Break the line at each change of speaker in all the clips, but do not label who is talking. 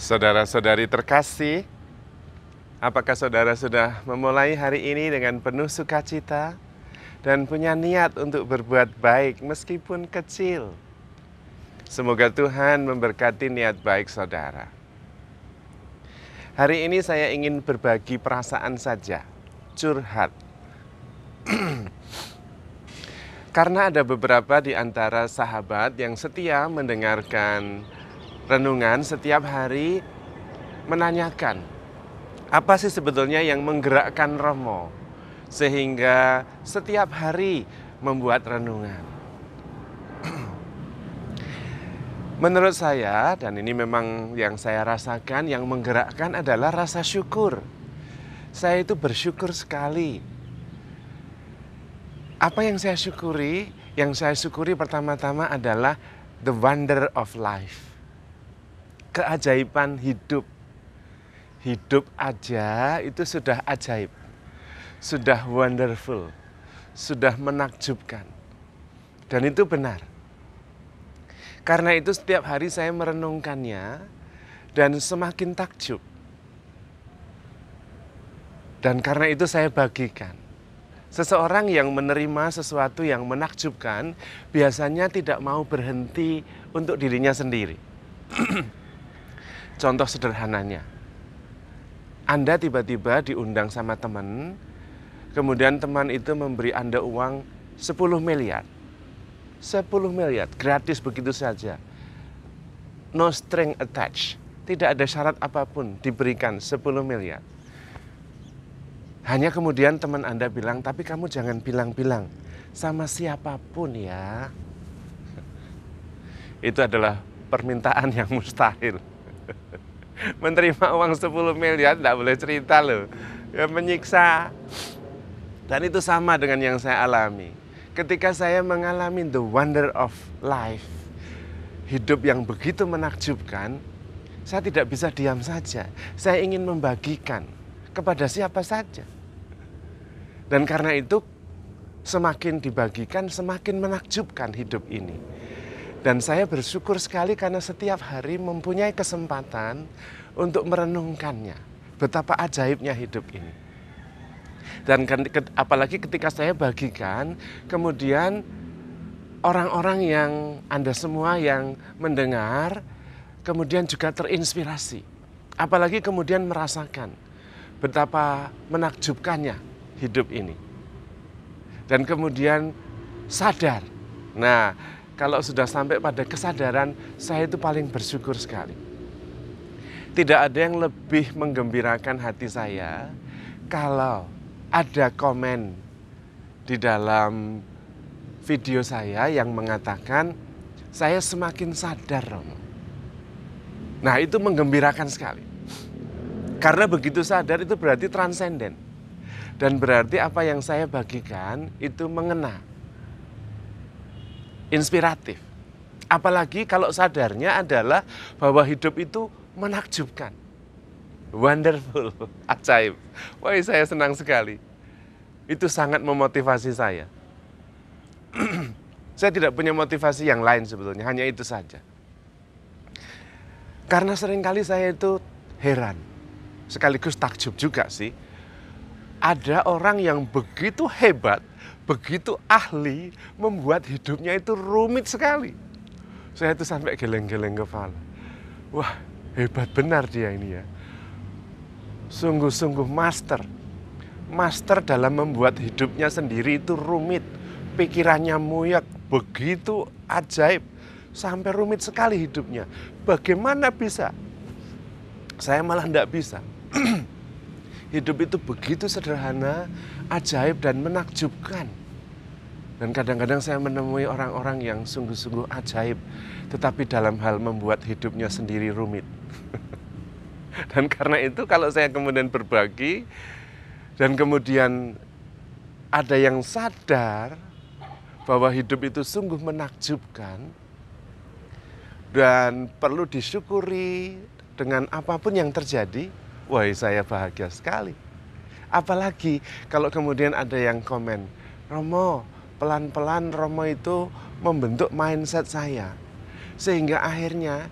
Saudara-saudari terkasih, apakah saudara sudah memulai hari ini dengan penuh sukacita dan punya niat untuk berbuat baik meskipun kecil? Semoga Tuhan memberkati niat baik saudara. Hari ini saya ingin berbagi perasaan saja, curhat. Karena ada beberapa di antara sahabat yang setia mendengarkan renungan setiap hari, menanyakan, apa sih sebetulnya yang menggerakkan Romo sehingga setiap hari membuat renungan? Menurut saya, dan ini memang yang saya rasakan, yang menggerakkan adalah rasa syukur. Saya itu bersyukur sekali. Apa yang saya syukuri? Yang saya syukuri pertama-tama adalah the wonder of life. Keajaiban hidup. Hidup aja itu sudah ajaib. Sudah wonderful. Sudah menakjubkan. Dan itu benar. Karena itu setiap hari saya merenungkannya dan semakin takjub. Dan karena itu saya bagikan. Seseorang yang menerima sesuatu yang menakjubkan biasanya tidak mau berhenti untuk dirinya sendiri. Contoh sederhananya, Anda tiba-tiba diundang sama teman, kemudian teman itu memberi Anda uang 10 miliar. 10 miliar, gratis begitu saja. No string attached, tidak ada syarat apapun diberikan 10 miliar. Hanya kemudian teman Anda bilang, tapi kamu jangan bilang-bilang sama siapapun ya. Itu adalah permintaan yang mustahil. Menerima uang 10 miliar tidak boleh cerita loh. Ya, menyiksa. Dan itu sama dengan yang saya alami. Ketika saya mengalami the wonder of life, hidup yang begitu menakjubkan, saya tidak bisa diam saja. Saya ingin membagikan kepada siapa saja. Dan karena itu semakin dibagikan, semakin menakjubkan hidup ini. Dan saya bersyukur sekali karena setiap hari mempunyai kesempatan untuk merenungkannya. Betapa ajaibnya hidup ini. Dan apalagi ketika saya bagikan, kemudian orang-orang yang Anda semua yang mendengar, kemudian juga terinspirasi. Apalagi kemudian merasakan betapa menakjubkannya hidup ini. Dan kemudian sadar. Nah, kalau sudah sampai pada kesadaran, saya itu paling bersyukur sekali. Tidak ada yang lebih menggembirakan hati saya kalau ada komen di dalam video saya yang mengatakan, saya semakin sadar, Romo. Nah, itu menggembirakan sekali. Karena begitu sadar itu berarti transenden. Dan berarti apa yang saya bagikan itu mengena. Inspiratif. Apalagi kalau sadarnya adalah bahwa hidup itu menakjubkan. Wonderful, ajaib. Wah, saya senang sekali. Itu sangat memotivasi saya. Saya tidak punya motivasi yang lain sebetulnya, hanya itu saja. Karena seringkali saya itu heran, sekaligus takjub juga sih. Ada orang yang begitu hebat, begitu ahli, membuat hidupnya itu rumit sekali. Saya itu sampai geleng-geleng kepala. Wah, hebat benar dia ini ya. Sungguh-sungguh master. Master dalam membuat hidupnya sendiri itu rumit. Pikirannya muyak, begitu ajaib. Sampai rumit sekali hidupnya. Bagaimana bisa? Saya malah tidak bisa. Hidup itu begitu sederhana, ajaib dan menakjubkan. Dan kadang-kadang saya menemui orang-orang yang sungguh-sungguh ajaib, tetapi dalam hal membuat hidupnya sendiri rumit. Dan karena itu kalau saya kemudian berbagi, dan kemudian ada yang sadar bahwa hidup itu sungguh menakjubkan, dan perlu disyukuri dengan apapun yang terjadi, wah, saya bahagia sekali. Apalagi kalau kemudian ada yang komen, Romo, pelan-pelan Romo itu membentuk mindset saya. Sehingga akhirnya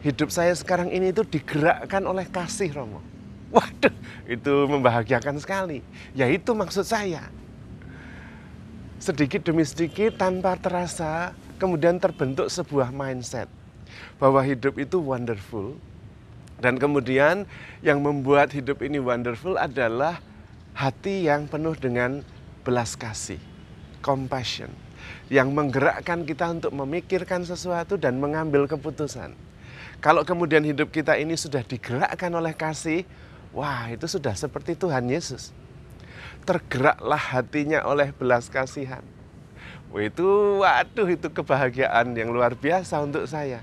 hidup saya sekarang ini itu digerakkan oleh kasih Romo. Waduh, itu membahagiakan sekali. Ya itu maksud saya. Sedikit demi sedikit tanpa terasa kemudian terbentuk sebuah mindset bahwa hidup itu wonderful. Dan kemudian yang membuat hidup ini wonderful adalah hati yang penuh dengan belas kasih, compassion, yang menggerakkan kita untuk memikirkan sesuatu dan mengambil keputusan. Kalau kemudian hidup kita ini sudah digerakkan oleh kasih, wah itu sudah seperti Tuhan Yesus. Tergeraklah hatinya oleh belas kasihan. Wah, waduh itu kebahagiaan yang luar biasa untuk saya.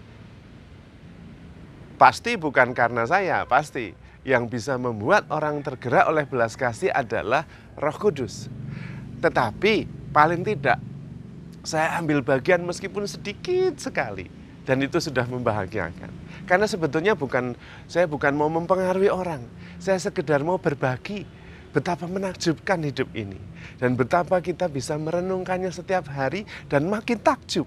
Pasti bukan karena saya, pasti. Yang bisa membuat orang tergerak oleh belas kasih adalah Roh Kudus. Tetapi paling tidak saya ambil bagian meskipun sedikit sekali. Dan itu sudah membahagiakan. Karena sebetulnya saya bukan mau mempengaruhi orang. Saya sekedar mau berbagi betapa menakjubkan hidup ini. Dan betapa kita bisa merenungkannya setiap hari dan makin takjub.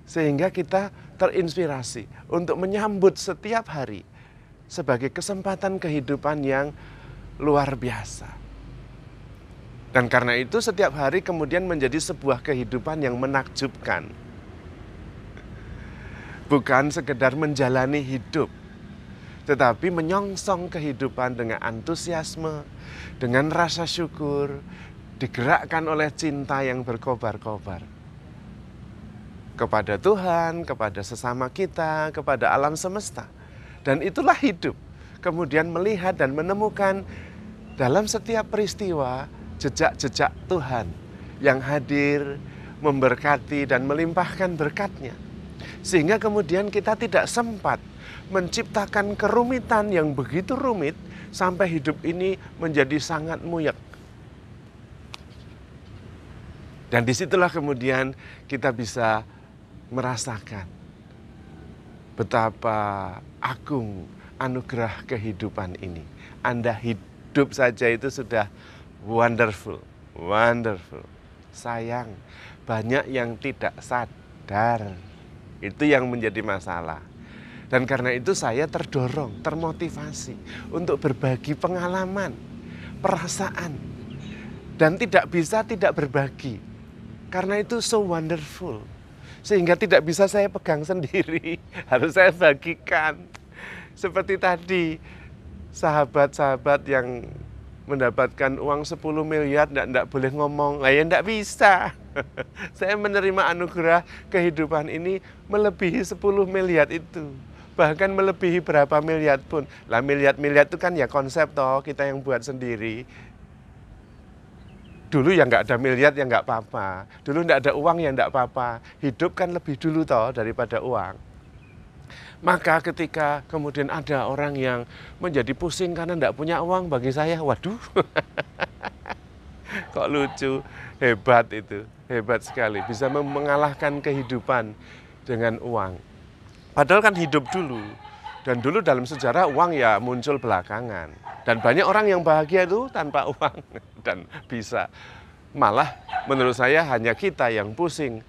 Sehingga kita terinspirasi untuk menyambut setiap hari sebagai kesempatan kehidupan yang luar biasa. Dan karena itu setiap hari kemudian menjadi sebuah kehidupan yang menakjubkan. Bukan sekedar menjalani hidup, tetapi menyongsong kehidupan dengan antusiasme, dengan rasa syukur, digerakkan oleh cinta yang berkobar-kobar. Kepada Tuhan, kepada sesama kita, kepada alam semesta. Dan itulah hidup. Kemudian melihat dan menemukan dalam setiap peristiwa jejak-jejak Tuhan yang hadir, memberkati dan melimpahkan berkat-Nya. Sehingga kemudian kita tidak sempat menciptakan kerumitan yang begitu rumit sampai hidup ini menjadi sangat muyek. Dan disitulah kemudian kita bisa merasakan betapa agung anugerah kehidupan ini. Anda hidup saja itu sudah wonderful, wonderful. Sayang, banyak yang tidak sadar. Itu yang menjadi masalah. Dan karena itu saya terdorong, termotivasi untuk berbagi pengalaman, perasaan. Dan tidak bisa tidak berbagi. Karena itu so wonderful. Sehingga tidak bisa saya pegang sendiri, harus saya bagikan. Seperti tadi, sahabat-sahabat yang mendapatkan uang 10 miliar enggak boleh ngomong, ya enggak bisa. Saya menerima anugerah kehidupan ini melebihi 10 miliar itu. Bahkan melebihi berapa miliar pun. Lah miliar-miliar itu kan ya konsep toh, kita yang buat sendiri. Dulu ya nggak ada miliar ya nggak apa-apa. Dulu nggak ada uang ya nggak apa-apa. Hidup kan lebih dulu toh daripada uang. Maka ketika kemudian ada orang yang menjadi pusing karena nggak punya uang, bagi saya, waduh, kok lucu, hebat itu, hebat sekali. Bisa mengalahkan kehidupan dengan uang. Padahal kan hidup dulu. Dan dulu dalam sejarah uang ya muncul belakangan. Dan banyak orang yang bahagia itu tanpa uang dan bisa. Malah menurut saya hanya kita yang pusing.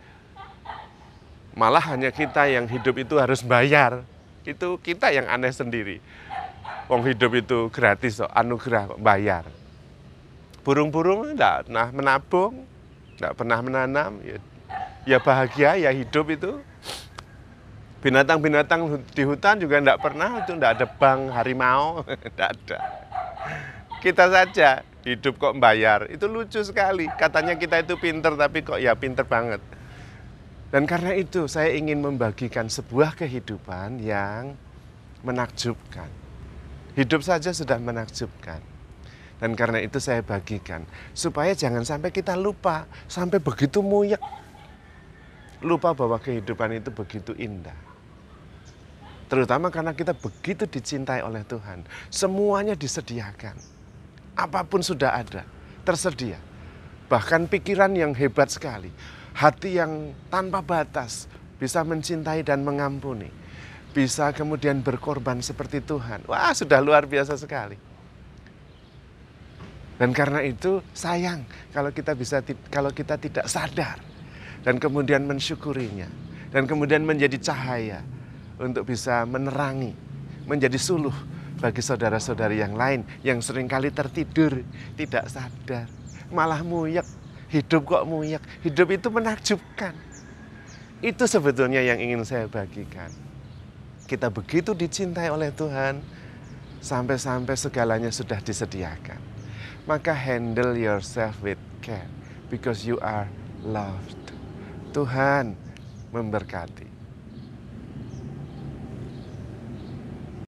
Malah hanya kita yang hidup itu harus bayar. Itu kita yang aneh sendiri. Wong hidup itu gratis, anugerah bayar. Burung-burung enggak pernah menabung, enggak pernah menanam. Ya bahagia, ya hidup itu. Binatang-binatang di hutan juga enggak pernah, itu enggak ada bank harimau, enggak ada. Kita saja hidup kok bayar, itu lucu sekali. Katanya kita itu pinter, tapi kok ya pinter banget. Dan karena itu saya ingin membagikan sebuah kehidupan yang menakjubkan. Hidup saja sudah menakjubkan. Dan karena itu saya bagikan. Supaya jangan sampai kita lupa, sampai begitu muyek. Lupa bahwa kehidupan itu begitu indah. Terutama karena kita begitu dicintai oleh Tuhan. Semuanya disediakan. Apapun sudah ada, tersedia. Bahkan pikiran yang hebat sekali. Hati yang tanpa batas, bisa mencintai dan mengampuni. Bisa kemudian berkorban seperti Tuhan. Wah, sudah luar biasa sekali. Dan karena itu sayang kalau kita tidak sadar dan kemudian mensyukurinya dan kemudian menjadi cahaya untuk bisa menerangi, menjadi suluh bagi saudara-saudari yang lain yang seringkali tertidur, tidak sadar, malah muyek. Hidup kok muyek, hidup itu menakjubkan. Itu sebetulnya yang ingin saya bagikan. Kita begitu dicintai oleh Tuhan, sampai-sampai segalanya sudah disediakan. Maka handle yourself with care, because you are loved. Tuhan memberkati.